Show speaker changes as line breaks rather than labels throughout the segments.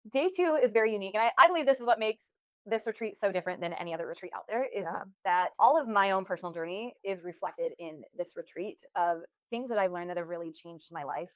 Day 2 is very unique, and I believe this is what makes this retreat so different than any other retreat out there, is
Yeah.
that all of my own personal journey is reflected in this retreat of things that I've learned that have really changed my life,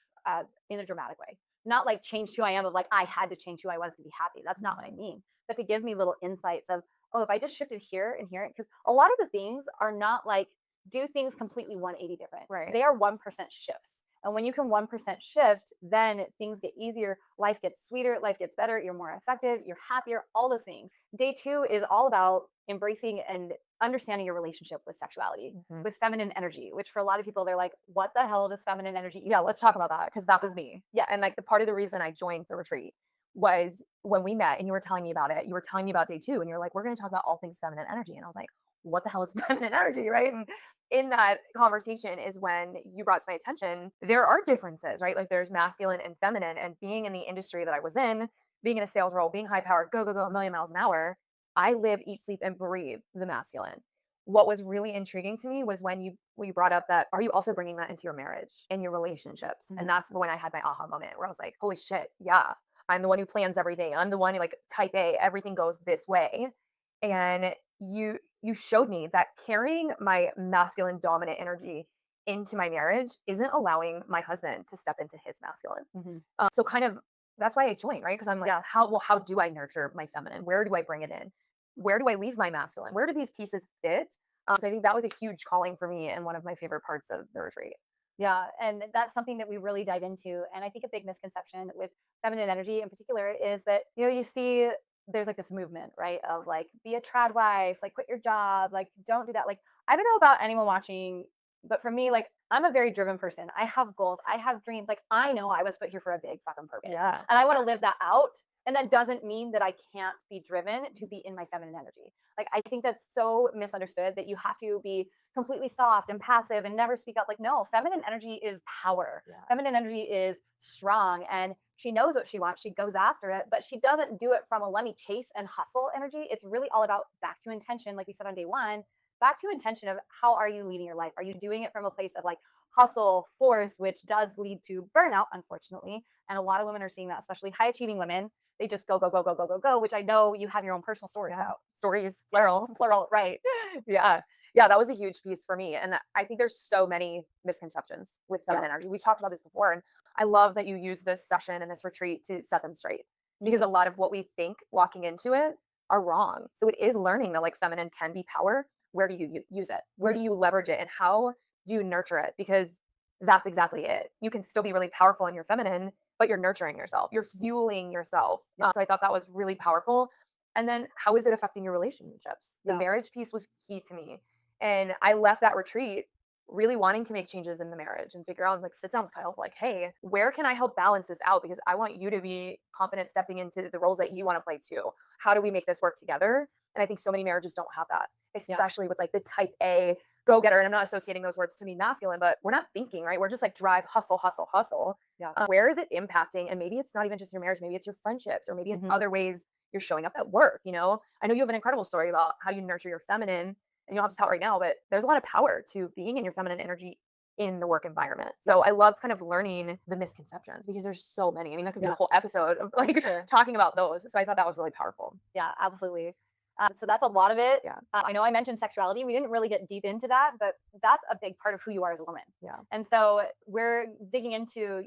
in a dramatic way. Not like changed who I am, of like I had to change who I was to be happy. That's not what I mean. But to give me little insights of, oh, if I just shifted here and here, because a lot of the things are not like do things completely 180 different.
Right.
They are 1% shifts. And when you can 1% shift, then things get easier, life gets sweeter, life gets better, you're more effective, you're happier, all those things. Day 2 is all about embracing and understanding your relationship with sexuality,
Mhm.
with feminine energy, which for a lot of people, they're like, what the hell does feminine energy
Yeah,
equal?
let's talk about that because that was me. Yeah, and like the part of the reason I joined the retreat was when we met and you were telling me about it. You were telling me about day 2 and you're like, "We're going to talk about all things feminine energy." And I was like, "What the hell is feminine energy?" Right? And in that conversation is when you brought to my attention there are differences, right? Like there's masculine and feminine, and being in the industry that I was in, being in a sales role, being high powered, go go go a million miles an hour, I live, eat, sleep, and breathe the masculine. What was really intriguing to me was when you brought up that, are you also bringing that into your marriage and your relationships? And
Mhm.
that's when I had my aha moment where I was like, holy shit, yeah, I'm the one who plans everything. I'm the one who like type A, everything goes this way. And you showed me that carrying my masculine dominant energy into my marriage isn't allowing my husband to step into his masculine.
Mhm.
So kind of that's why I joined, right? Because I'm like,
Yeah.
how do I nurture my feminine? Where do I bring it in? Where do I leave my masculine? Where do these pieces fit? So I think that was a huge calling for me and one of my favorite parts of the retreat.
Yeah, and that's something that we really dive into. And I think a big misconception with feminine energy in particular is that, you see there's like this movement, right? Of like, be a trad wife, like quit your job, like don't do that. Like, I don't know about anyone watching, but for me, like I'm a very driven person. I have goals, I have dreams. Like I know I was put here for a big fucking purpose.
Yeah.
And I want to live that out. And that doesn't mean that I can't be driven to be in my feminine energy. Like I think that's so misunderstood that you have to be completely soft and passive and never speak up. Like, no, feminine energy is power.
Yeah.
Feminine energy is strong and she knows what she wants. She goes after it, but she doesn't do it from a let me chase and hustle energy. It's really all about back to intention, like we said on day 1, back to intention of how are you leading your life? Are you doing it from a place of like hustle, force, which does lead to burnout, unfortunately. And a lot of women are seeing that, especially high achieving women. They just go, go, go, go, go, go, go, which I know you have your own personal story
Yeah.
about.
Stories, plural, plural, right. Yeah. Yeah, that was a huge piece for me. And I think there's so many misconceptions with feminine energy. We talked about this before. And I love that you use this session and this retreat to set them straight because a lot of what we think walking into it are wrong. So it is learning that like feminine can be power. Where do you use it? Where do you leverage it? And how do you nurture it? Because that's exactly it. You can still be really powerful in your feminine, but you're nurturing yourself. You're fueling yourself. So I thought that was really powerful. And then how is it affecting your relationships? The
Yeah.
marriage piece was key to me. And I left that retreat really wanting to make changes in the marriage and figure out, like, sit down with Kyle, like, hey, where can I help balance this out? Because I want you to be confident stepping into the roles that you want to play too. How do we make this work together? And I think so many marriages don't have that,
Yeah.
especially with like the type A go getter. And I'm not associating those words to be masculine, but we're not thinking, right? We're just like drive, hustle, hustle, hustle.
Yeah.
Where is it impacting? And maybe it's not even just your marriage, maybe it's your friendships, or maybe it's
Mhm.
other ways you're showing up at work. I know you have an incredible story about how you nurture your feminine, and you don't have to tell it right now, but there's a lot of power to being in your feminine energy in the work environment. So I love kind of learning the misconceptions because there's so many. I mean, that could be a
Yeah.
whole episode of like
Sure.
talking about those. So I thought that was really powerful.
Yeah, absolutely. So that's a lot of it.
Yeah.
I know I mentioned sexuality. We didn't really get deep into that, but that's a big part of who you are as a woman.
Yeah.
And so we're digging into,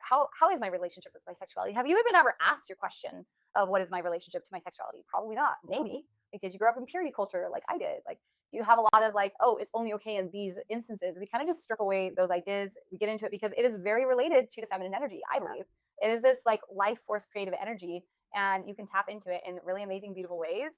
how is my relationship with my sexuality? Have you even ever asked your question of what is my relationship to my sexuality? Probably not. Maybe. Like, did you grow up in purity culture like I did? Like, you have a lot of like, oh, it's only okay in these instances. We kind of just strip away those ideas. We get into it because it is very related to the feminine energy, I believe. It is this like life force creative energy, and you can tap into it in really amazing, beautiful ways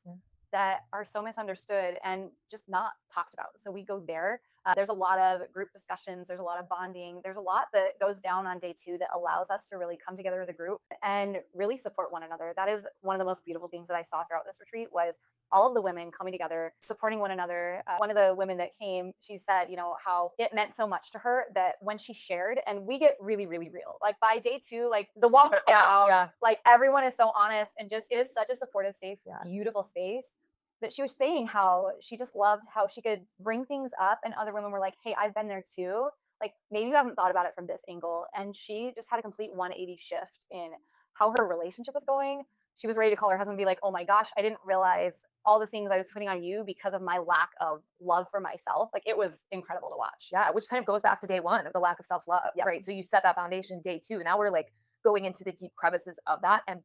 that are so misunderstood and just not talked about. So we go there. There's a lot of group discussions. There's a lot of bonding. There's a lot that goes down on day 2 that allows us to really come together as a group and really support one another. That is one of the most beautiful things that I saw throughout this retreat was all of the women coming together, supporting one another. One of the women that came, she said, how it meant so much to her that when she shared, and we get really, really real. Like by day 2, like the walk out,
Yeah.
like everyone is so honest and just it is such a supportive, safe,
Yeah.
beautiful space that she was saying how she just loved how she could bring things up and other women were like, hey, I've been there too. Like maybe you haven't thought about it from this angle. And she just had a complete 180 shift in how her relationship was going, she was ready to call her husband and be like, oh my gosh, I didn't realize all the things I was putting on you because of my lack of love for myself. Like, it was incredible to watch.
Yeah, which kind of goes back to day one of the lack of self-love,
Yep.
right? So you set that foundation. Day two, now we're like going into the deep crevices of that and